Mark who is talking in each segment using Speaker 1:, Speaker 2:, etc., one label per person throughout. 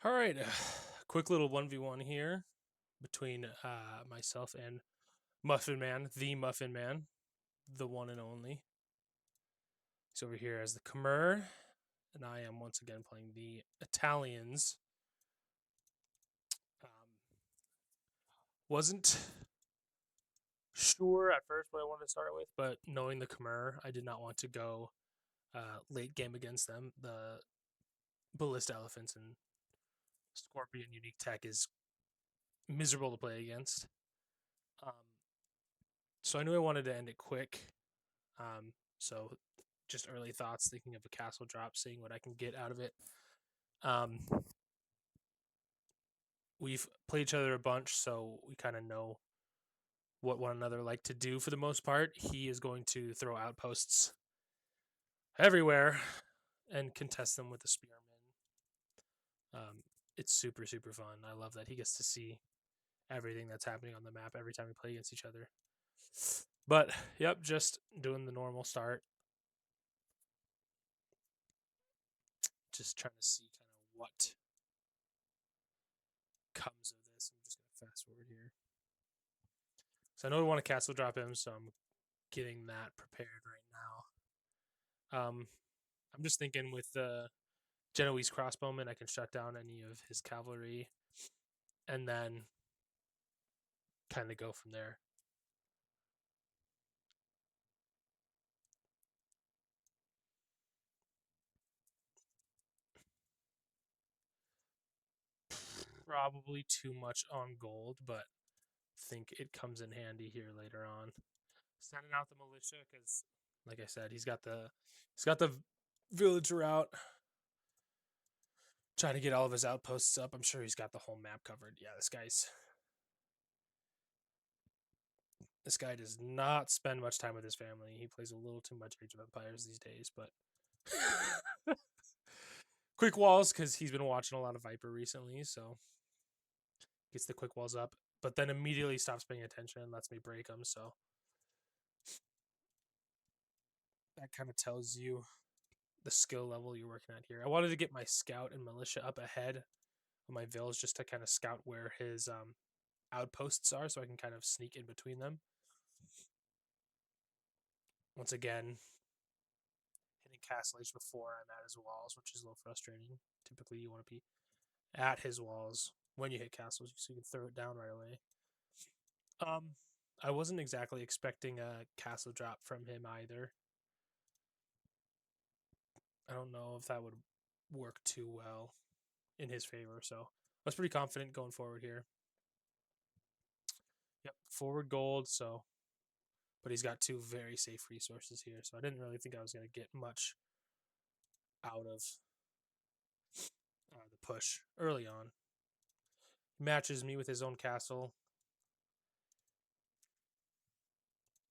Speaker 1: All right, quick little 1v1 here between myself and Muffin Man, the Muffin Man, the one and only. He's over here as the Khmer, and I am once again playing the Italians. Wasn't sure at first what I wanted to start with, but knowing the Khmer, I did not want to go late game against them. The Ballista Elephants and Scorpion unique tech is miserable to play against. Um, so I knew I wanted to end it quick. So just early thoughts, thinking of a castle drop, seeing what I can get out of it. Um, we've played each other a bunch, so we kind of know what one another like to do for the most part. He is going to throw outposts everywhere and contest them with the spearmen. It's super, super fun. I love that he gets to see everything that's happening on the map every time we play against each other. But, yep, just doing the normal start. Just trying to see kind of what comes of this. I'm just going to fast forward here. So I know we want to castle drop him, so I'm getting that prepared right now. I'm just thinking with the Genoese crossbowman, I can shut down any of his cavalry, and then kind of go from there. Probably too much on gold, but think it comes in handy here later on. Sending out the militia because, like I said, he's got the village route. Trying to get all of his outposts up. I'm sure he's got the whole map covered. Yeah, this guy does not spend much time with his family. He plays a little too much Age of Empires these days, but quick walls because he's been watching a lot of Viper recently, so gets the quick walls up, but then immediately stops paying attention and lets me break them. So that kind of tells you the skill level you're working at here. I wanted to get my scout and militia up ahead of my villas just to kind of scout where his outposts are, so I can kind of sneak in between them. Once again, hitting castle age before I'm at his walls, which is a little frustrating. Typically, you want to be at his walls when you hit castles, so you can throw it down right away. I wasn't exactly expecting a castle drop from him either. I don't know if that would work too well in his favor, so I was pretty confident going forward here. Yep, forward gold, so but he's got two very safe resources here, so I didn't really think I was going to get much out of the push early on. He matches me with his own castle,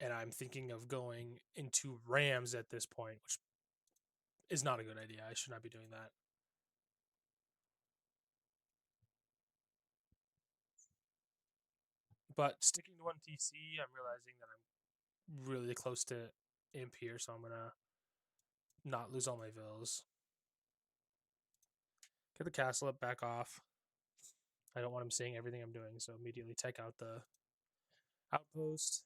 Speaker 1: and I'm thinking of going into Rams at this point, which is not a good idea. I should not be doing that. But sticking to one TC, I'm realizing that I'm really close to imp here, so I'm gonna not lose all my vills. Get the castle up, back off. I don't want him seeing everything I'm doing, so immediately take out the outpost.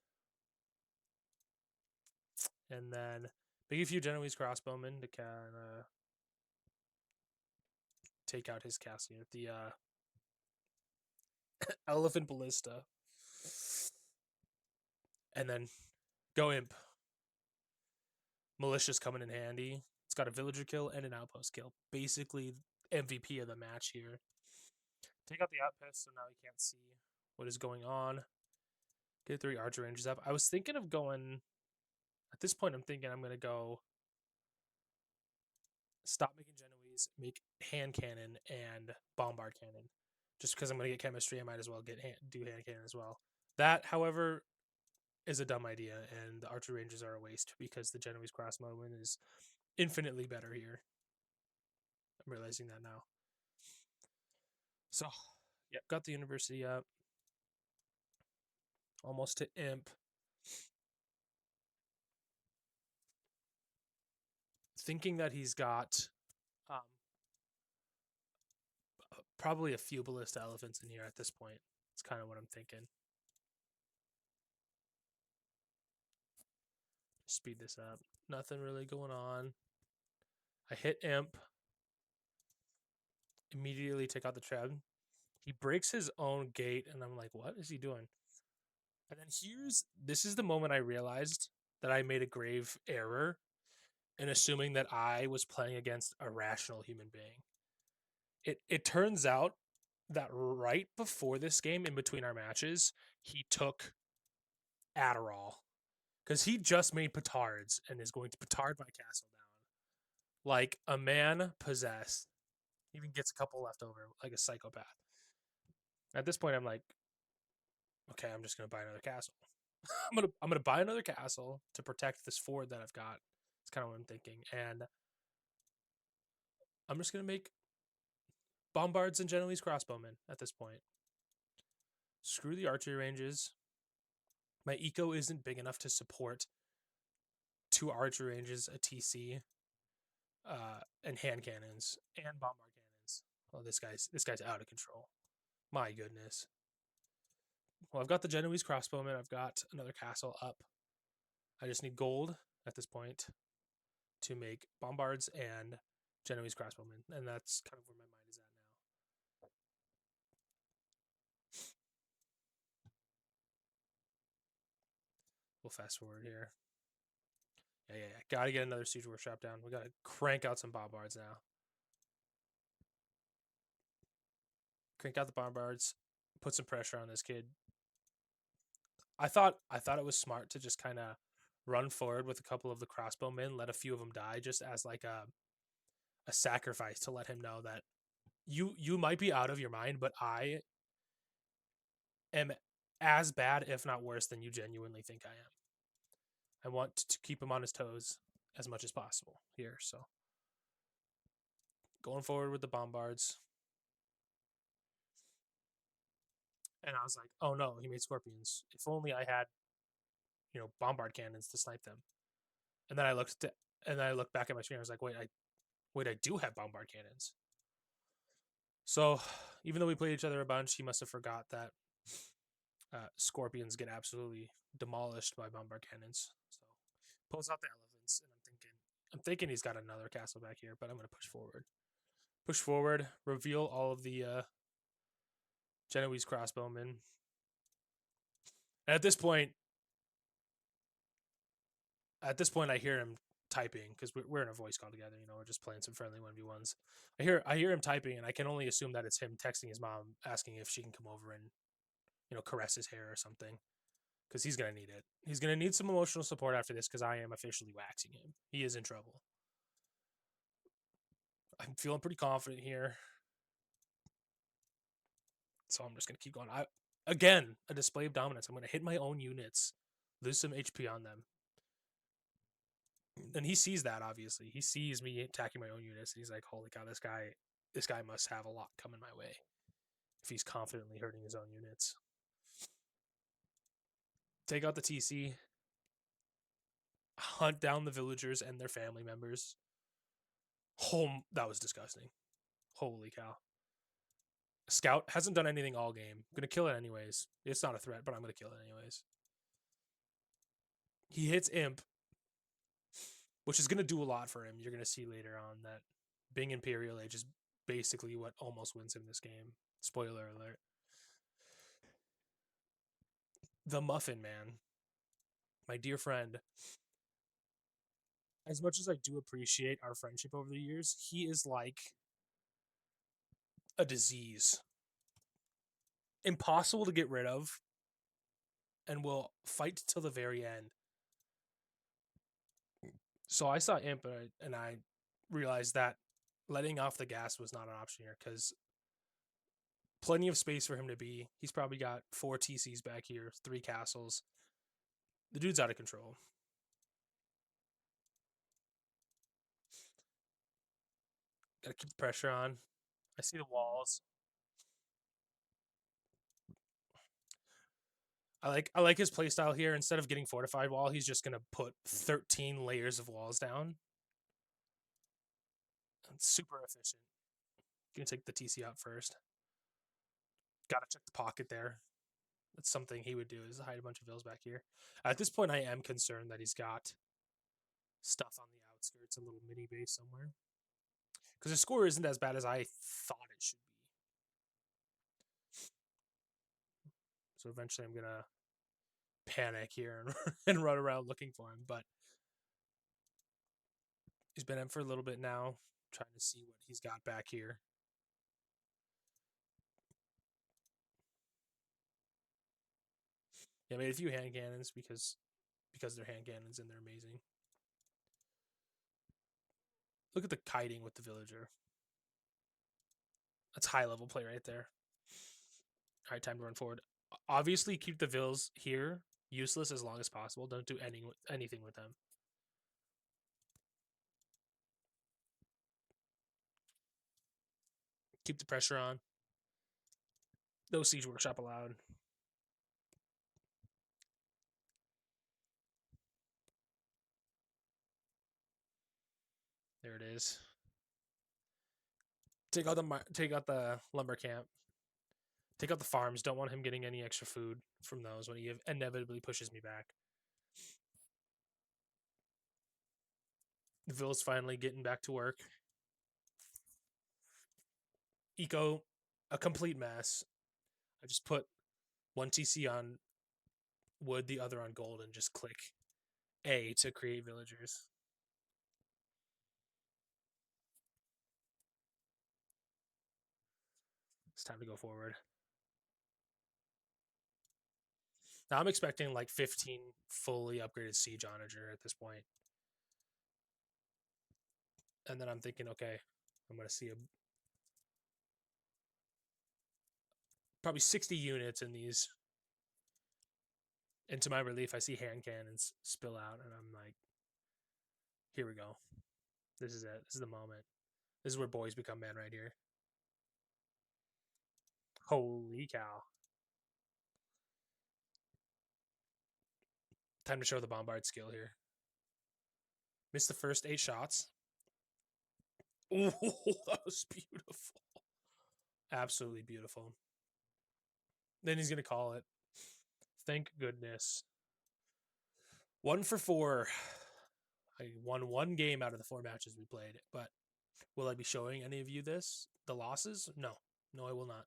Speaker 1: And then big a few Genoese crossbowmen to kind of take out his castle here. The elephant ballista. And then go imp. Militia's coming in handy. It's got a villager kill and an outpost kill. Basically MVP of the match here. Take out the outpost so now he can't see what is going on. Get 3 archer ranges up. I was thinking of going at this point I'm thinking I'm gonna go stop making Genoese, make hand cannon and bombard cannon. Just because I'm gonna get chemistry, I might as well do hand cannon as well. That, however, is a dumb idea, and the archer ranges are a waste because the Genoese crossbowman is infinitely better here. I'm realizing that now. So, yep, got the university up. Almost to imp. Thinking that he's got probably a few ballista elephants in here at this point. It's kind of what I'm thinking. Speed this up. Nothing really going on. I hit imp. Immediately take out the trap. He breaks his own gate, and I'm like, what is he doing? And then this is the moment I realized that I made a grave error in assuming that I was playing against a rational human being. It turns out that right before this game, in between our matches, he took Adderall because he just made petards and is going to petard my castle down like a man possessed. He even gets a couple left over like a psychopath. At this point, I'm like, okay, I'm just gonna buy another castle. I'm gonna buy another castle to protect this fort that I've got. It's kind of what I'm thinking, and I'm just gonna make bombards and Genoese crossbowmen at this point. Screw the archery ranges. My eco isn't big enough to support 2 archery ranges, a TC, and hand cannons and bombard cannons. Oh, this guy's out of control. My goodness. Well, I've got the Genoese crossbowmen. I've got another castle up. I just need gold at this point to make bombards and Genoese crossbowmen, and that's kind of where my mind is at now. We'll fast forward here. Yeah. Gotta get another siege workshop down. We gotta crank out some bombards now. Crank out the bombards. Put some pressure on this kid. I thought it was smart to just kind of run forward with a couple of the crossbowmen, let a few of them die, just as like a sacrifice to let him know that you might be out of your mind, but I am as bad, if not worse, than you genuinely think I am. I want to keep him on his toes as much as possible here. So going forward with the bombards. And I was like, oh no, he made scorpions. If only I had, bombard cannons to snipe them. And then I looked back at my screen. I was like, wait, I do have bombard cannons. So even though we played each other a bunch, he must have forgot that scorpions get absolutely demolished by bombard cannons. So pulls out the elephants, and I'm thinking he's got another castle back here, but I'm gonna push forward. Push forward, reveal all of the Genoese crossbowmen. And I hear him typing because we're in a voice call together. We're just playing some friendly 1v1s. I hear him typing, and I can only assume that it's him texting his mom, asking if she can come over and caress his hair or something, because he's gonna need it. He's gonna need some emotional support after this because I am officially waxing him. He is in trouble. I'm feeling pretty confident here, so I'm just gonna keep going. Again, a display of dominance. I'm gonna hit my own units, lose some HP on them. And he sees that, obviously. He sees me attacking my own units, and he's like, holy cow, this guy must have a lot coming my way if he's confidently hurting his own units. Take out the TC, hunt down the villagers and their family members. That was disgusting. Holy cow. Scout hasn't done anything all game. I'm gonna kill it anyways. It's not a threat, but I'm gonna kill it anyways. He hits imp, which is gonna do a lot for him. You're gonna see later on that Bing Imperial Age is basically what almost wins him this game. Spoiler alert. The Muffin Man, my dear friend. As much as I do appreciate our friendship over the years, he is like a disease. Impossible to get rid of, and will fight till the very end. So I saw Imp, and I realized that letting off the gas was not an option here, because plenty of space for him to be. He's probably got 4 TCs back here, 3 castles. The dude's out of control. Gotta keep the pressure on. I see the walls. I like his playstyle here. Instead of getting fortified wall, he's just gonna put 13 layers of walls down. It's super efficient. Gonna take the TC out first. Gotta check the pocket there. That's something he would do is hide a bunch of vills back here. At this point, I am concerned that he's got stuff on the outskirts, a little mini base somewhere. Because the score isn't as bad as I thought it should be. So eventually I'm going to panic here and, and run around looking for him. But he's been in for a little bit now, trying to see what he's got back here. Yeah, I made a few hand cannons because they're hand cannons and they're amazing. Look at the kiting with the villager. That's high level play right there. All right, time to run forward. Obviously, keep the vills here useless as long as possible. Don't do anything with them. Keep the pressure on. No siege workshop allowed. There it is. Take out the lumber camp. Take out the farms. Don't want him getting any extra food from those when he inevitably pushes me back. The Ville's finally getting back to work. Eco, a complete mess. I just put one TC on wood, the other on gold, and just click A to create villagers. It's time to go forward. Now I'm expecting like 15 fully upgraded siege onager at this point. And then I'm thinking, okay, I'm going to see probably 60 units in these. And to my relief, I see hand cannons spill out, and I'm like, here we go. This is it. This is the moment. This is where boys become men right here. Holy cow. Time to show the bombard skill here. Missed the first 8 shots. Ooh, that was beautiful. Absolutely beautiful. Then he's going to call it. Thank goodness. 1 for 4. I won 1 game out of the 4 matches we played, but will I be showing any of you this? The losses? No. No, I will not.